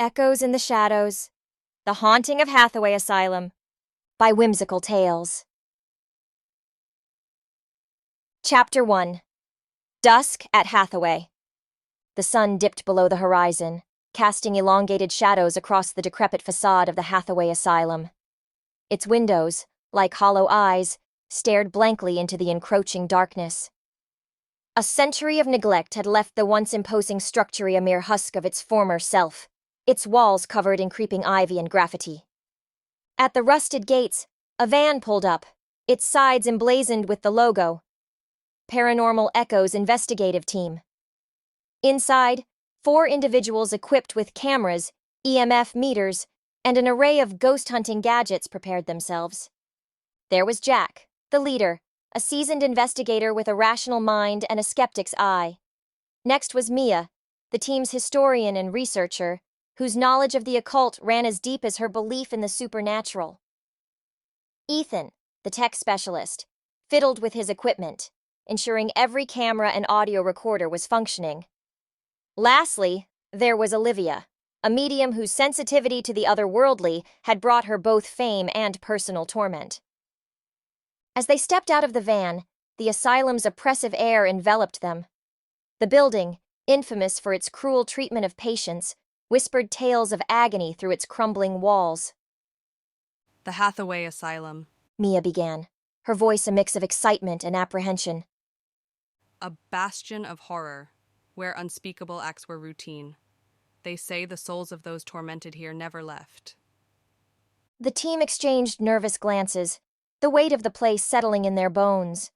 Echoes in the Shadows, The Haunting of Hathaway Asylum, by Whimsical Tales. Chapter 1. Dusk at Hathaway. The sun dipped below the horizon, casting elongated shadows across the decrepit facade of the Hathaway Asylum. Its windows, like hollow eyes, stared blankly into the encroaching darkness. A century of neglect had left the once imposing structure a mere husk of its former self, its walls covered in creeping ivy and graffiti. At the rusted gates, a van pulled up, its sides emblazoned with the logo, Paranormal Echoes Investigative Team. Inside, 4 individuals equipped with cameras, EMF meters, and an array of ghost-hunting gadgets prepared themselves. There was Jack, the leader, a seasoned investigator with a rational mind and a skeptic's eye. Next was Mia, the team's historian and researcher, whose knowledge of the occult ran as deep as her belief in the supernatural. Ethan, the tech specialist, fiddled with his equipment, ensuring every camera and audio recorder was functioning. Lastly, there was Olivia, a medium whose sensitivity to the otherworldly had brought her both fame and personal torment. As they stepped out of the van, the asylum's oppressive air enveloped them. The building, infamous for its cruel treatment of patients, whispered tales of agony through its crumbling walls. The Hathaway Asylum. Mia began, her voice a mix of excitement and apprehension. A bastion of horror, where unspeakable acts were routine. They say the souls of those tormented here never left. The team exchanged nervous glances, the weight of the place settling in their bones.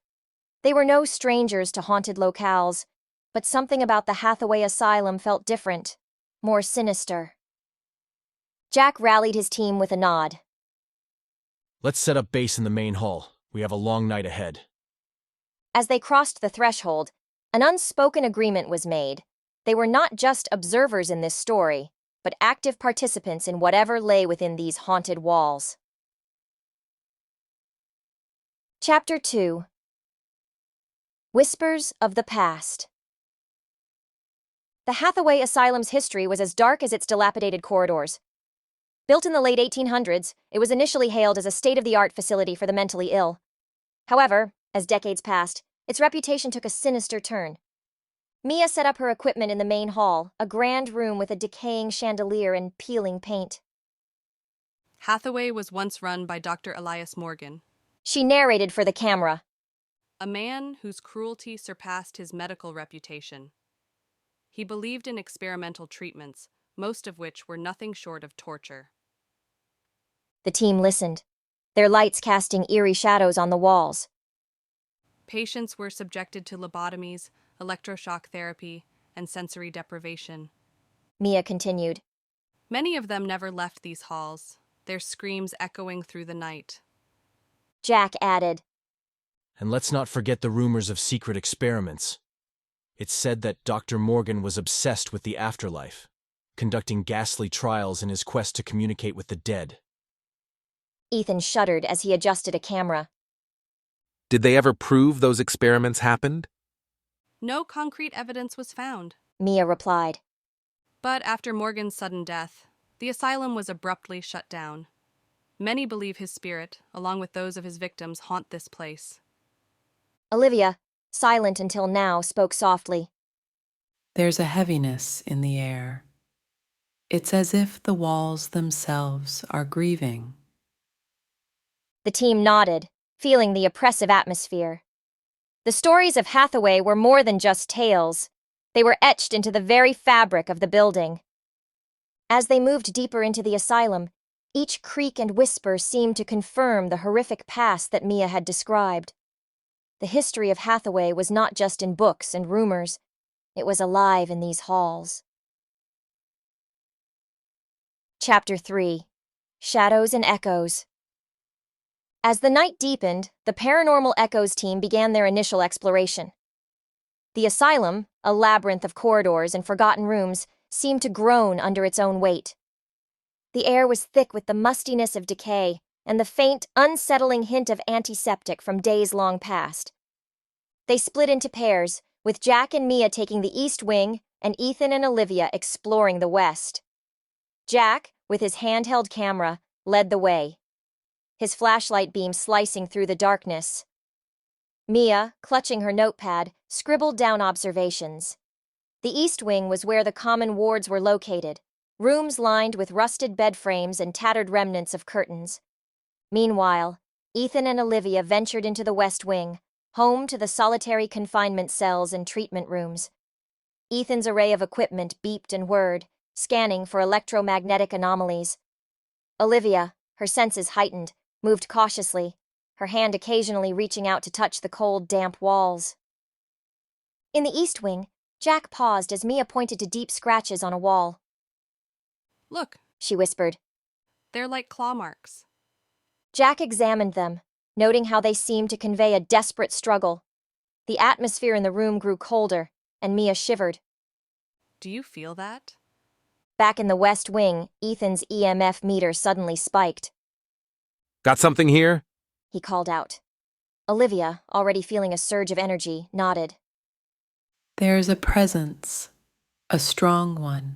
They were no strangers to haunted locales, but something about the Hathaway Asylum felt different, more sinister. Jack rallied his team with a nod. Let's set up base in the main hall. We have a long night ahead. As they crossed the threshold, an unspoken agreement was made. They were not just observers in this story, but active participants in whatever lay within these haunted walls. Chapter 2. Whispers of the Past. The Hathaway Asylum's history was as dark as its dilapidated corridors. Built in the late 1800s, it was initially hailed as a state-of-the-art facility for the mentally ill. However, as decades passed, its reputation took a sinister turn. Mia set up her equipment in the main hall, a grand room with a decaying chandelier and peeling paint. Hathaway was once run by Dr. Elias Morgan, She narrated for the camera. a man whose cruelty surpassed his medical reputation. He believed in experimental treatments, most of which were nothing short of torture. The team listened, their lights casting eerie shadows on the walls. Patients were subjected to lobotomies, electroshock therapy, and sensory deprivation. Mia continued. Many of them never left these halls, their screams echoing through the night. Jack added. And let's not forget the rumors of secret experiments. It's said that Dr. Morgan was obsessed with the afterlife, conducting ghastly trials in his quest to communicate with the dead. Ethan shuddered as he adjusted a camera. Did they ever prove those experiments happened? No concrete evidence was found. Mia replied. But after Morgan's sudden death, the asylum was abruptly shut down. Many believe his spirit, along with those of his victims, haunt this place. Olivia, silent until now, spoke softly. There's a heaviness in the air. It's as if the walls themselves are grieving. The team nodded, feeling the oppressive atmosphere. The stories of Hathaway were more than just tales. They were etched into the very fabric of the building. As they moved deeper into the asylum, each creak and whisper seemed to confirm the horrific past that Mia had described. The history of Hathaway was not just in books and rumors. It was alive in these halls. Chapter 3. Shadows and Echoes. As the night deepened, the Paranormal Echoes team began their initial exploration. The asylum, a labyrinth of corridors and forgotten rooms, seemed to groan under its own weight. The air was thick with the mustiness of decay and the faint, unsettling hint of antiseptic from days long past. They split into pairs, with Jack and Mia taking the east wing and Ethan and Olivia exploring the west. Jack, with his handheld camera, led the way, his flashlight beam slicing through the darkness. Mia, clutching her notepad, scribbled down observations. The east wing was where the common wards were located, rooms lined with rusted bed frames and tattered remnants of curtains. Meanwhile, Ethan and Olivia ventured into the west wing, home to the solitary confinement cells and treatment rooms. Ethan's array of equipment beeped and whirred, scanning for electromagnetic anomalies. Olivia, her senses heightened, moved cautiously, her hand occasionally reaching out to touch the cold, damp walls. In the east wing, Jack paused as Mia pointed to deep scratches on a wall. Look, She whispered. they're like claw marks. Jack examined them, noting how they seemed to convey a desperate struggle. The atmosphere in the room grew colder, and Mia shivered. Do you feel that? Back in the west wing, Ethan's EMF meter suddenly spiked. Got something here? He called out. Olivia, already feeling a surge of energy, nodded. There's a presence, a strong one.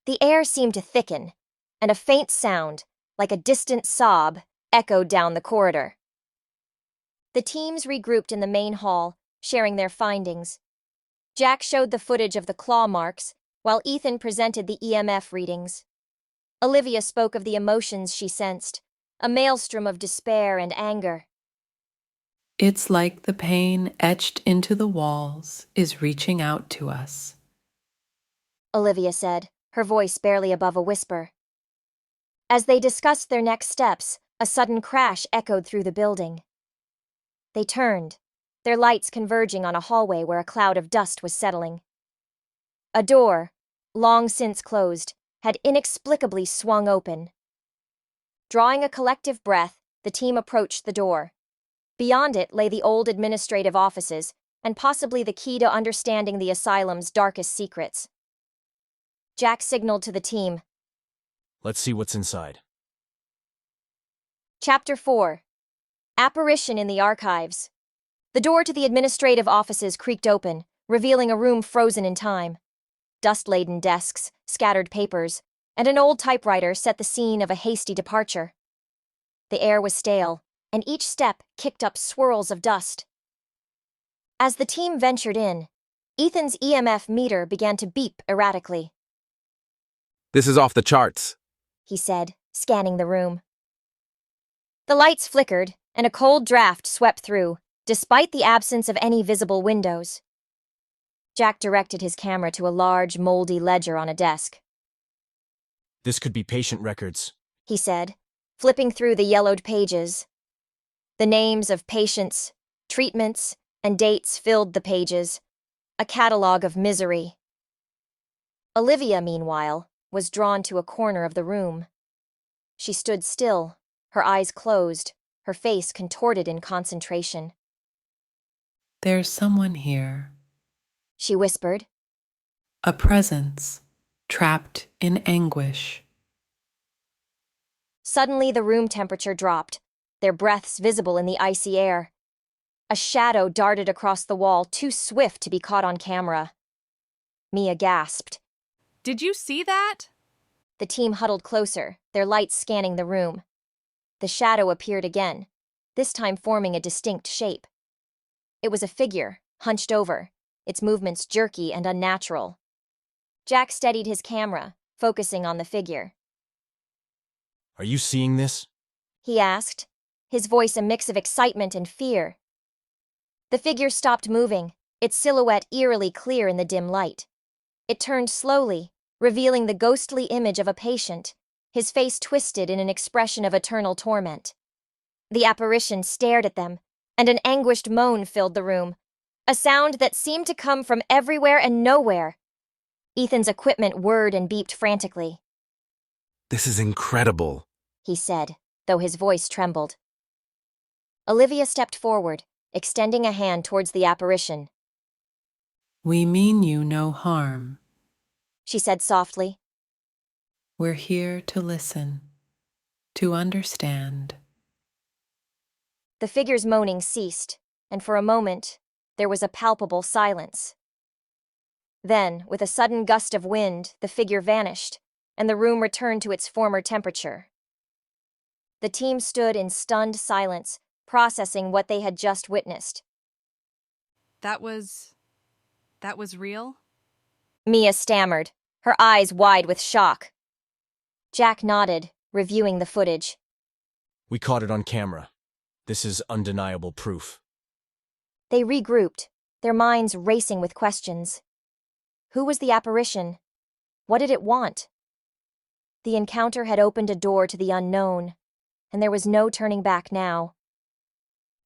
The air seemed to thicken, and a faint sound, like a distant sob, echoed down the corridor. The teams regrouped in the main hall, sharing their findings. Jack showed the footage of the claw marks, while Ethan presented the EMF readings. Olivia spoke of the emotions she sensed, a maelstrom of despair and anger. It's like the pain etched into the walls is reaching out to us. Olivia said, her voice barely above a whisper. As they discussed their next steps, a sudden crash echoed through the building. They turned, their lights converging on a hallway where a cloud of dust was settling. A door, long since closed, had inexplicably swung open. Drawing a collective breath, the team approached the door. Beyond it lay the old administrative offices, and possibly the key to understanding the asylum's darkest secrets. Jack signaled to the team. Let's see what's inside. Chapter 4. Apparition in the Archives. The door to the administrative offices creaked open, revealing a room frozen in time. Dust-laden desks, scattered papers, and an old typewriter set the scene of a hasty departure. The air was stale, and each step kicked up swirls of dust. As the team ventured in, Ethan's EMF meter began to beep erratically. This is off the charts. He said, scanning the room. The lights flickered, and a cold draft swept through, despite the absence of any visible windows. Jack directed his camera to a large, moldy ledger on a desk. This could be patient records. He said, flipping through the yellowed pages. The names of patients, treatments, and dates filled the pages, a catalog of misery. Olivia, meanwhile, was drawn to a corner of the room. She stood still, her eyes closed, her face contorted in concentration. There's someone here, She whispered. a presence, trapped in anguish. Suddenly the room temperature dropped, their breaths visible in the icy air. A shadow darted across the wall, too swift to be caught on camera. Mia gasped. Did you see that? The team huddled closer, their lights scanning the room. The shadow appeared again, this time forming a distinct shape. It was a figure, hunched over, its movements jerky and unnatural. Jack steadied his camera, focusing on the figure. Are you seeing this? He asked, his voice a mix of excitement and fear. The figure stopped moving, its silhouette eerily clear in the dim light. It turned slowly, revealing the ghostly image of a patient, his face twisted in an expression of eternal torment. The apparition stared at them, and an anguished moan filled the room, a sound that seemed to come from everywhere and nowhere. Ethan's equipment whirred and beeped frantically. This is incredible. He said, though his voice trembled. Olivia stepped forward, extending a hand towards the apparition. We mean you no harm. She said softly. We're here to listen, to understand. The figure's moaning ceased, and for a moment, there was a palpable silence. Then, with a sudden gust of wind, the figure vanished, and the room returned to its former temperature. The team stood in stunned silence, processing what they had just witnessed. That was real? Mia stammered, her eyes wide with shock. Jack nodded, reviewing the footage. We caught it on camera. This is undeniable proof. They regrouped, their minds racing with questions. Who was the apparition? What did it want? The encounter had opened a door to the unknown, and there was no turning back now.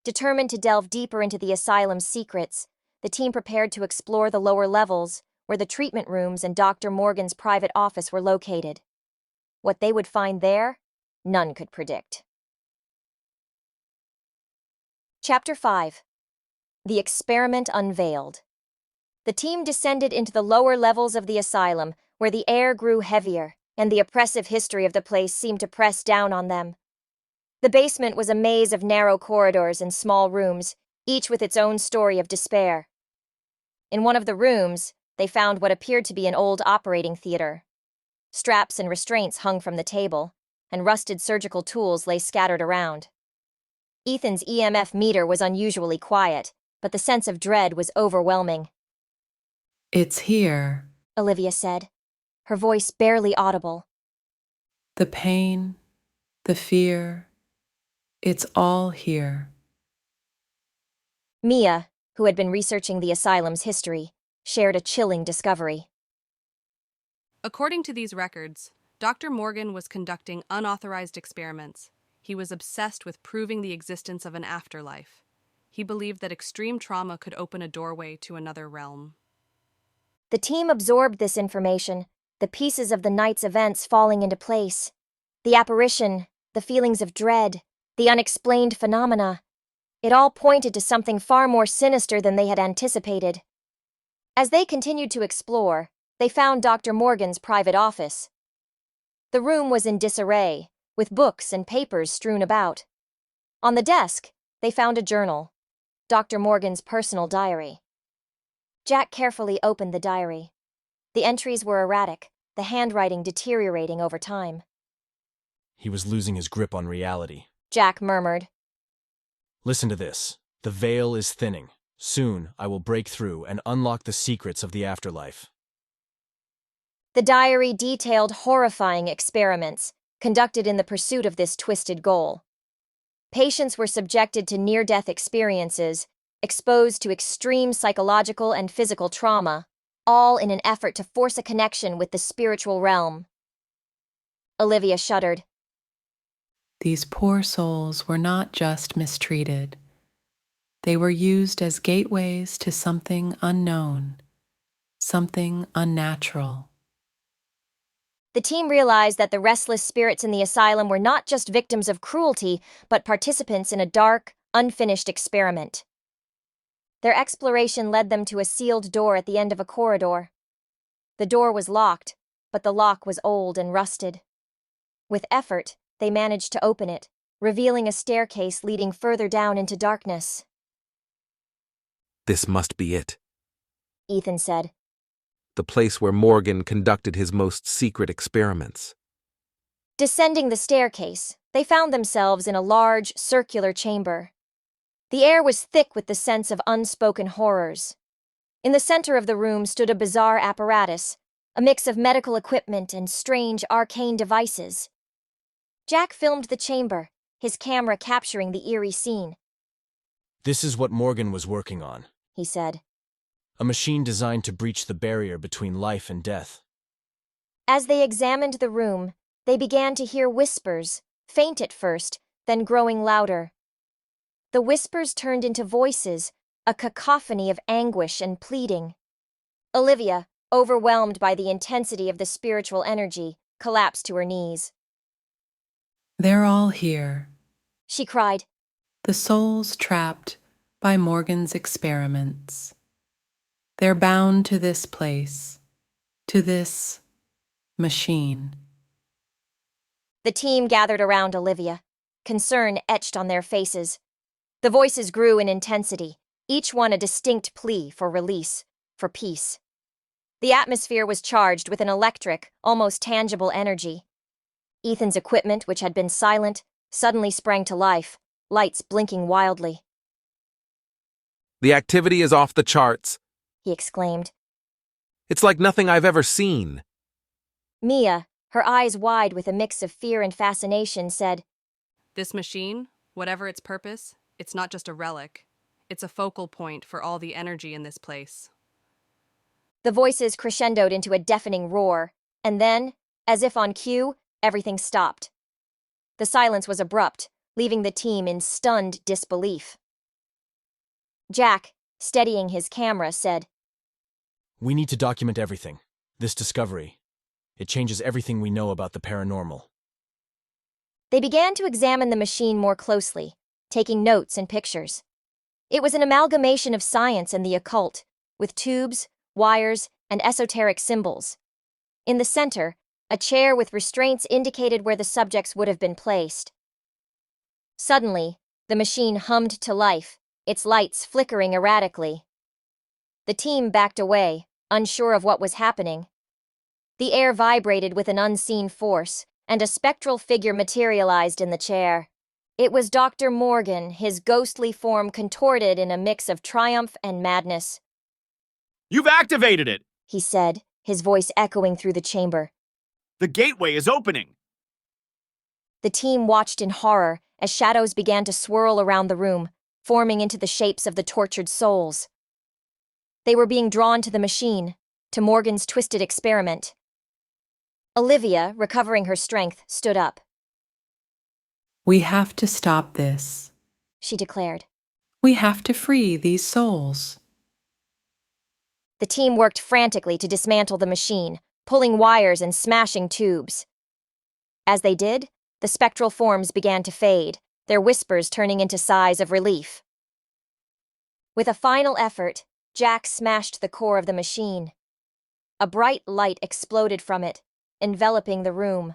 Determined to delve deeper into the asylum's secrets, the team prepared to explore the lower levels, where the treatment rooms and Dr. Morgan's private office were located. What they would find there, none could predict. Chapter 5. The Experiment Unveiled. The team descended into the lower levels of the asylum, where the air grew heavier, and the oppressive history of the place seemed to press down on them. The basement was a maze of narrow corridors and small rooms, each with its own story of despair. In one of the rooms, they found what appeared to be an old operating theater. Straps and restraints hung from the table, and rusted surgical tools lay scattered around. Ethan's EMF meter was unusually quiet, but the sense of dread was overwhelming. It's here. Olivia said, her voice barely audible. The pain, the fear, it's all here. Mia, who had been researching the asylum's history, shared a chilling discovery. According to these records, Dr. Morgan was conducting unauthorized experiments. He was obsessed with proving the existence of an afterlife. He believed that extreme trauma could open a doorway to another realm. The team absorbed this information, the pieces of the night's events falling into place. The apparition, the feelings of dread, the unexplained phenomena. It all pointed to something far more sinister than they had anticipated. As they continued to explore, they found Dr. Morgan's private office. The room was in disarray, with books and papers strewn about. On the desk, they found a journal, Dr. Morgan's personal diary. Jack carefully opened the diary. The entries were erratic, the handwriting deteriorating over time. He was losing his grip on reality. Jack murmured. Listen to this. The veil is thinning. Soon, I will break through and unlock the secrets of the afterlife. The diary detailed horrifying experiments conducted in the pursuit of this twisted goal. Patients were subjected to near-death experiences, exposed to extreme psychological and physical trauma, all in an effort to force a connection with the spiritual realm. Olivia shuddered. These poor souls were not just mistreated. They were used as gateways to something unknown, something unnatural. The team realized that the restless spirits in the asylum were not just victims of cruelty, but participants in a dark, unfinished experiment. Their exploration led them to a sealed door at the end of a corridor. The door was locked, but the lock was old and rusted. With effort, they managed to open it, revealing a staircase leading further down into darkness. This must be it. Ethan said. The place where Morgan conducted his most secret experiments. Descending the staircase, they found themselves in a large, circular chamber. The air was thick with the sense of unspoken horrors. In the center of the room stood a bizarre apparatus, a mix of medical equipment and strange arcane devices. Jack filmed the chamber, his camera capturing the eerie scene. This is what Morgan was working on, he said. a machine designed to breach the barrier between life and death. As they examined the room, they began to hear whispers, faint at first, then growing louder. The whispers turned into voices, a cacophony of anguish and pleading. Olivia, overwhelmed by the intensity of the spiritual energy, collapsed to her knees. They're all here, She cried. the souls trapped by Morgan's experiments. They're bound to this place, to this machine. The team gathered around Olivia, concern etched on their faces. The voices grew in intensity, each one a distinct plea for release, for peace. The atmosphere was charged with an electric, almost tangible energy. Ethan's equipment, which had been silent, suddenly sprang to life, lights blinking wildly. The activity is off the charts. He exclaimed. It's like nothing I've ever seen. Mia, her eyes wide with a mix of fear and fascination, said, This machine, whatever its purpose, it's not just a relic. It's a focal point for all the energy in this place. The voices crescendoed into a deafening roar, and then, as if on cue, everything stopped. The silence was abrupt, leaving the team in stunned disbelief. Jack, steadying his camera, said, We need to document everything. This discovery. It changes everything we know about the paranormal. They began to examine the machine more closely, taking notes and pictures. It was an amalgamation of science and the occult, with tubes, wires, and esoteric symbols. In the center, a chair with restraints indicated where the subjects would have been placed. Suddenly, the machine hummed to life, its lights flickering erratically. The team backed away, unsure of what was happening. The air vibrated with an unseen force, and a spectral figure materialized in the chair. It was Dr. Morgan, his ghostly form contorted in a mix of triumph and madness. You've activated it! He said, his voice echoing through the chamber. The gateway is opening! The team watched in horror as shadows began to swirl around the room, forming into the shapes of the tortured souls. They were being drawn to the machine, to Morgan's twisted experiment. Olivia, recovering her strength, stood up. We have to stop this. She declared. We have to free these souls. The team worked frantically to dismantle the machine, pulling wires and smashing tubes. As they did, the spectral forms began to fade, their whispers turning into sighs of relief. With a final effort, Jack smashed the core of the machine. A bright light exploded from it, enveloping the room.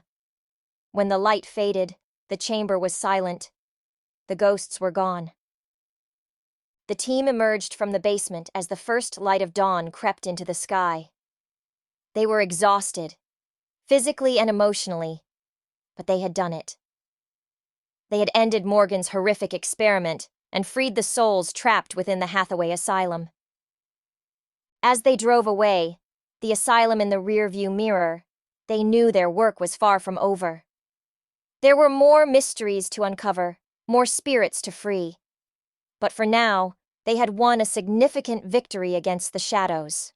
When the light faded, the chamber was silent. The ghosts were gone. The team emerged from the basement as the first light of dawn crept into the sky. They were exhausted, physically and emotionally, but they had done it. They had ended Morgan's horrific experiment and freed the souls trapped within the Hathaway Asylum. As they drove away, the asylum in the rearview mirror, they knew their work was far from over. There were more mysteries to uncover, more spirits to free. But for now, they had won a significant victory against the shadows.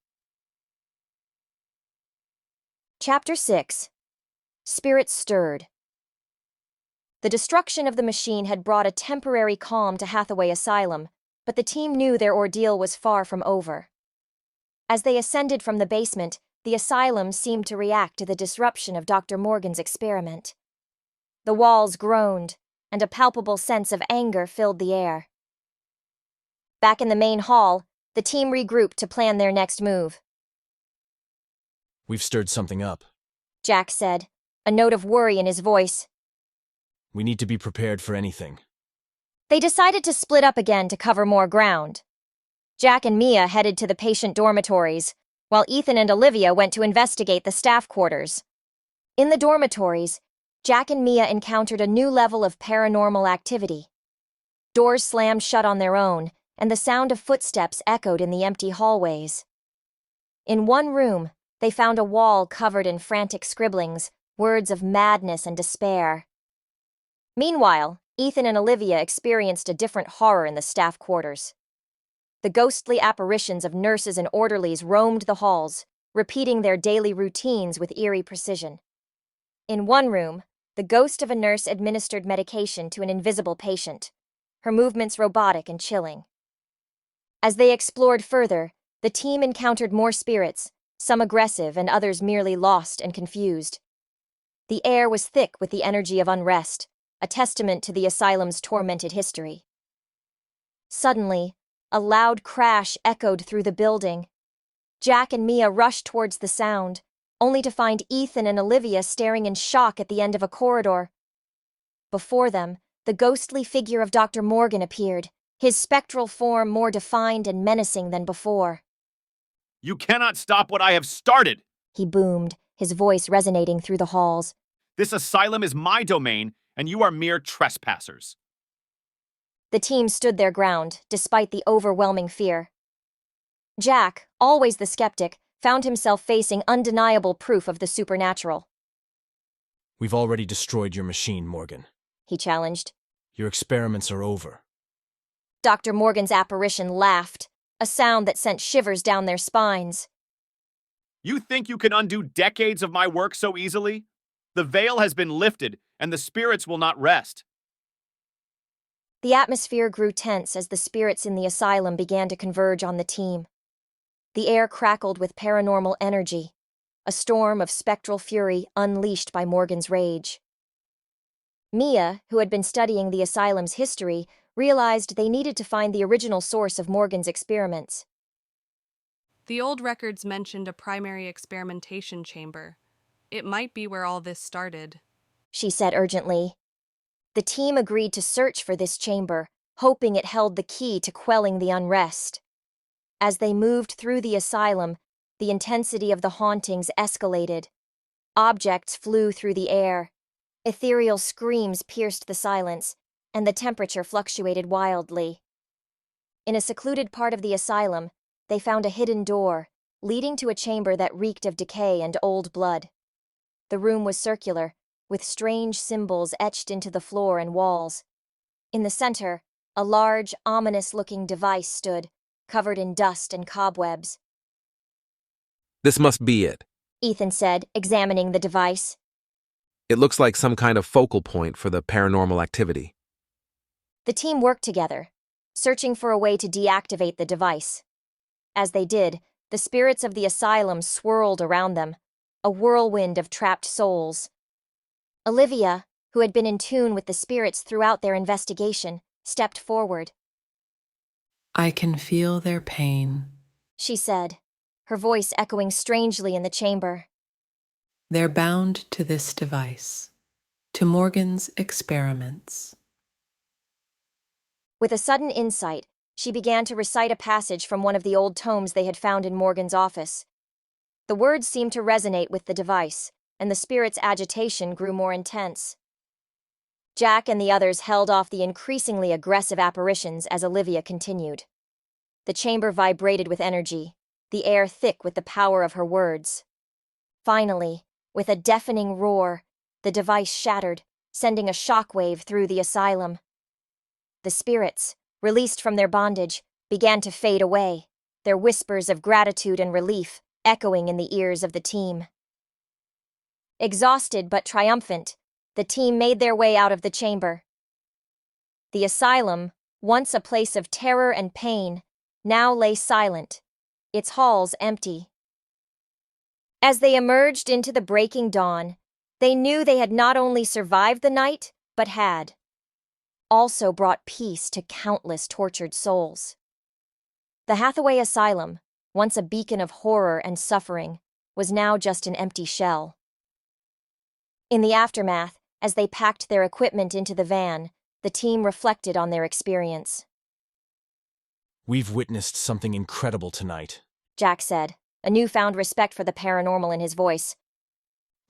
Chapter 6. Spirits Stirred. The destruction of the machine had brought a temporary calm to Hathaway Asylum, but the team knew their ordeal was far from over. As they ascended from the basement, the asylum seemed to react to the disruption of Dr. Morgan's experiment. The walls groaned, and a palpable sense of anger filled the air. Back in the main hall, the team regrouped to plan their next move. We've stirred something up. Jack said, a note of worry in his voice. We need to be prepared for anything. They decided to split up again to cover more ground. Jack and Mia headed to the patient dormitories, while Ethan and Olivia went to investigate the staff quarters. In the dormitories, Jack and Mia encountered a new level of paranormal activity. Doors slammed shut on their own, and the sound of footsteps echoed in the empty hallways. In one room, they found a wall covered in frantic scribblings, words of madness and despair. Meanwhile, Ethan and Olivia experienced a different horror in the staff quarters. The ghostly apparitions of nurses and orderlies roamed the halls, repeating their daily routines with eerie precision. In one room, the ghost of a nurse administered medication to an invisible patient, her movements robotic and chilling. As they explored further, the team encountered more spirits, some aggressive and others merely lost and confused. The air was thick with the energy of unrest, a testament to the asylum's tormented history. Suddenly, a loud crash echoed through the building. Jack and Mia rushed towards the sound, only to find Ethan and Olivia staring in shock at the end of a corridor. Before them, the ghostly figure of Dr. Morgan appeared, his spectral form more defined and menacing than before. You cannot stop what I have started! He boomed, his voice resonating through the halls. This asylum is my domain, and you are mere trespassers. The team stood their ground, despite the overwhelming fear. Jack, always the skeptic, found himself facing undeniable proof of the supernatural. We've already destroyed your machine, Morgan. He challenged. Your experiments are over. Dr. Morgan's apparition laughed, a sound that sent shivers down their spines. You think you can undo decades of my work so easily? The veil has been lifted, and the spirits will not rest. The atmosphere grew tense as the spirits in the asylum began to converge on the team. The air crackled with paranormal energy, a storm of spectral fury unleashed by Morgan's rage. Mia, who had been studying the asylum's history, realized they needed to find the original source of Morgan's experiments. The old records mentioned a primary experimentation chamber. It might be where all this started. She said urgently. The team agreed to search for this chamber, hoping it held the key to quelling the unrest. As they moved through the asylum, the intensity of the hauntings escalated. Objects flew through the air. Ethereal screams pierced the silence, and the temperature fluctuated wildly. In a secluded part of the asylum, they found a hidden door, leading to a chamber that reeked of decay and old blood. The room was circular, with strange symbols etched into the floor and walls. In the center, a large, ominous-looking device stood, covered in dust and cobwebs. This must be it. Ethan said, examining the device. It looks like some kind of focal point for the paranormal activity. The team worked together, searching for a way to deactivate the device. As they did, the spirits of the asylum swirled around them, a whirlwind of trapped souls. Olivia, who had been in tune with the spirits throughout their investigation, stepped forward. I can feel their pain. She said, her voice echoing strangely in the chamber. They're bound to this device, to Morgan's experiments. With a sudden insight, she began to recite a passage from one of the old tomes they had found in Morgan's office. The words seemed to resonate with the device, and the spirit's agitation grew more intense. Jack and the others held off the increasingly aggressive apparitions as Olivia continued. The chamber vibrated with energy, the air thick with the power of her words. Finally, with a deafening roar, the device shattered, sending a shockwave through the asylum. The spirits, released from their bondage, began to fade away, their whispers of gratitude and relief echoing in the ears of the team. Exhausted but triumphant, the team made their way out of the chamber. The asylum, once a place of terror and pain, now lay silent, its halls empty. As they emerged into the breaking dawn, they knew they had not only survived the night, but had also brought peace to countless tortured souls. The Hathaway Asylum, once a beacon of horror and suffering, was now just an empty shell. In the aftermath, as they packed their equipment into the van, the team reflected on their experience. We've witnessed something incredible tonight. Jack said, a newfound respect for the paranormal in his voice.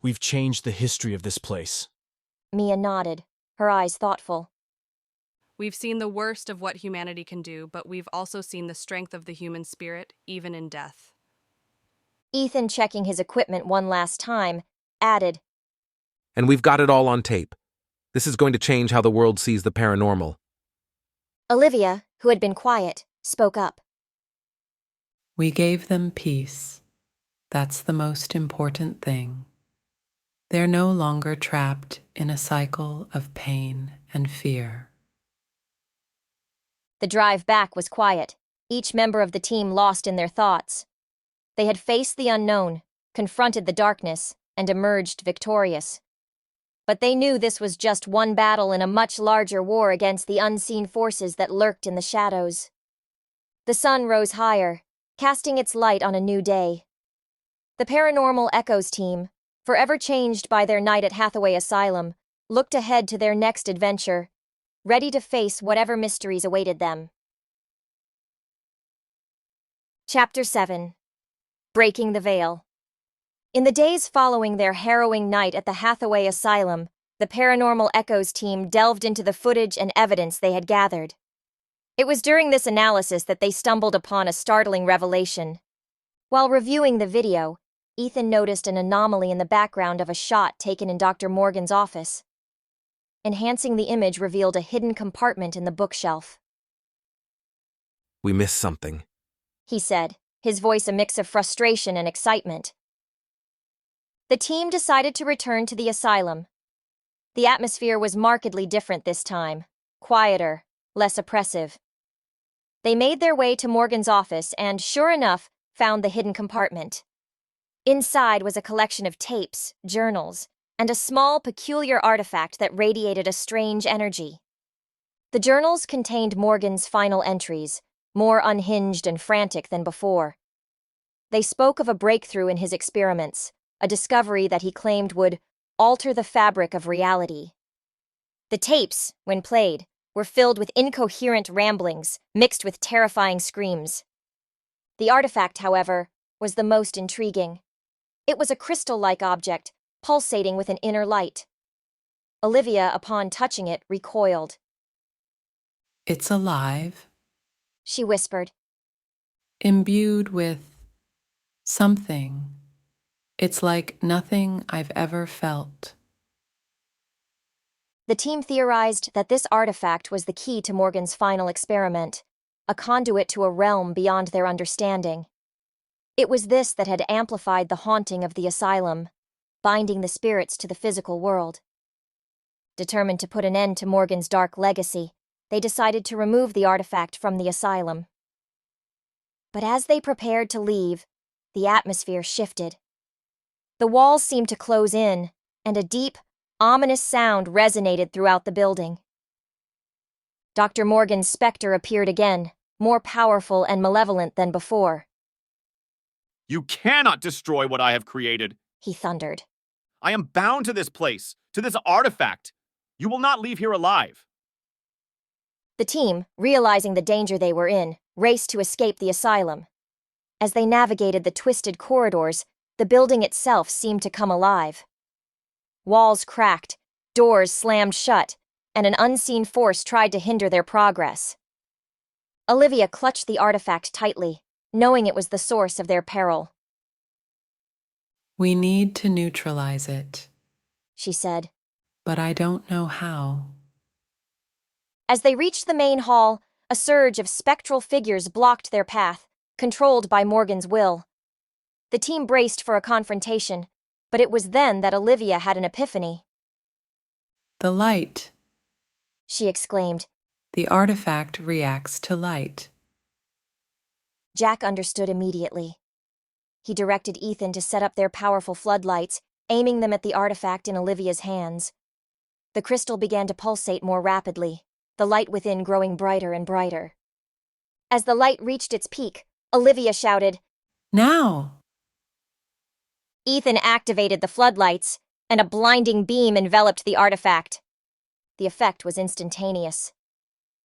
We've changed the history of this place. Mia nodded, her eyes thoughtful. We've seen the worst of what humanity can do, but we've also seen the strength of the human spirit, even in death. Ethan, checking his equipment one last time, added, And we've got it all on tape. This is going to change how the world sees the paranormal. Olivia, who had been quiet, spoke up. We gave them peace. That's the most important thing. They're no longer trapped in a cycle of pain and fear. The drive back was quiet, each member of the team lost in their thoughts. They had faced the unknown, confronted the darkness, and emerged victorious. But they knew this was just one battle in a much larger war against the unseen forces that lurked in the shadows. The sun rose higher, casting its light on a new day. The Paranormal Echoes team, forever changed by their night at Hathaway Asylum, looked ahead to their next adventure, ready to face whatever mysteries awaited them. Chapter 7. breaking the veil. In the days following their harrowing night at the Hathaway Asylum, the Paranormal Echoes team delved into the footage and evidence they had gathered. It was during this analysis that they stumbled upon a startling revelation. While reviewing the video, Ethan noticed an anomaly in the background of a shot taken in Dr. Morgan's office. Enhancing the image revealed a hidden compartment in the bookshelf. We missed something. He said, his voice a mix of frustration and excitement. The team decided to return to the asylum. The atmosphere was markedly different this time, quieter, less oppressive. They made their way to Morgan's office and, sure enough, found the hidden compartment. Inside was a collection of tapes, journals, and a small, peculiar artifact that radiated a strange energy. The journals contained Morgan's final entries, more unhinged and frantic than before. They spoke of a breakthrough in his experiments, a discovery that he claimed would alter the fabric of reality. The tapes, when played, were filled with incoherent ramblings, mixed with terrifying screams. The artifact, however, was the most intriguing. It was a crystal-like object, pulsating with an inner light. Olivia, upon touching it, recoiled. It's alive, She whispered. imbued with something. It's like nothing I've ever felt. The team theorized that this artifact was the key to Morgan's final experiment, a conduit to a realm beyond their understanding. It was this that had amplified the haunting of the asylum, binding the spirits to the physical world. Determined to put an end to Morgan's dark legacy, they decided to remove the artifact from the asylum. But as they prepared to leave, the atmosphere shifted. The walls seemed to close in, and a deep, ominous sound resonated throughout the building. Dr. Morgan's specter appeared again, more powerful and malevolent than before. You cannot destroy what I have created. He thundered. I am bound to this place, to this artifact. You will not leave here alive. The team, realizing the danger they were in, raced to escape the asylum. As they navigated the twisted corridors, the building itself seemed to come alive. Walls cracked, doors slammed shut, and an unseen force tried to hinder their progress. Olivia clutched the artifact tightly, knowing it was the source of their peril. We need to neutralize it, She said. but I don't know how. As they reached the main hall, a surge of spectral figures blocked their path, controlled by Morgan's will. The team braced for a confrontation, but it was then that Olivia had an epiphany. The light. She exclaimed. The artifact reacts to light. Jack understood immediately. He directed Ethan to set up their powerful floodlights, aiming them at the artifact in Olivia's hands. The crystal began to pulsate more rapidly, the light within growing brighter and brighter. As the light reached its peak, Olivia shouted, Now! Ethan activated the floodlights, and a blinding beam enveloped the artifact. The effect was instantaneous.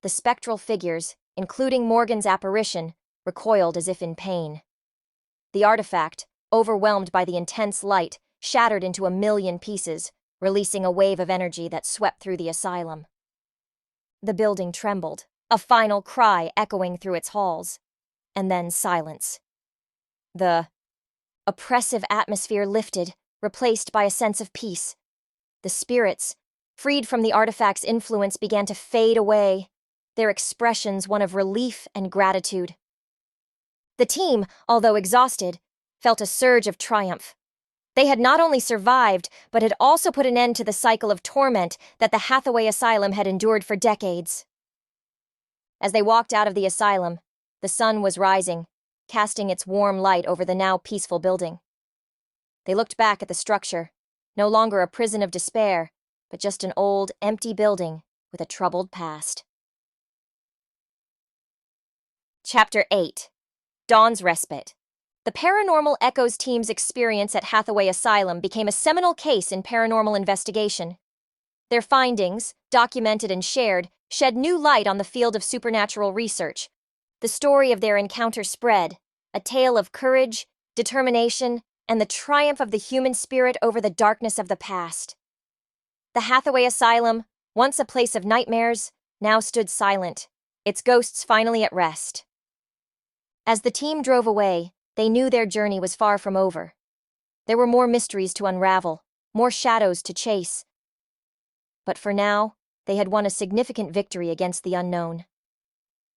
The spectral figures, including Morgan's apparition, recoiled as if in pain. The artifact, overwhelmed by the intense light, shattered into 1,000,000 pieces, releasing a wave of energy that swept through the asylum. The building trembled, a final cry echoing through its halls, and then silence. The oppressive atmosphere lifted, replaced by a sense of peace. The spirits, freed from the artifact's influence, began to fade away, their expressions one of relief and gratitude. The team, although exhausted, felt a surge of triumph. They had not only survived, but had also put an end to the cycle of torment that the Hathaway Asylum had endured for decades. As they walked out of the asylum, the sun was rising, casting its warm light over the now peaceful building. They looked back at the structure, no longer a prison of despair, but just an old, empty building with a troubled past. Chapter 8. Dawn's Respite. The Paranormal Echoes team's experience at Hathaway Asylum became a seminal case in paranormal investigation. Their findings, documented and shared, shed new light on the field of supernatural research. The story of their encounter spread, a tale of courage, determination, and the triumph of the human spirit over the darkness of the past. The Hathaway Asylum, once a place of nightmares, now stood silent, its ghosts finally at rest. As the team drove away, they knew their journey was far from over. There were more mysteries to unravel, more shadows to chase. But for now, they had won a significant victory against the unknown.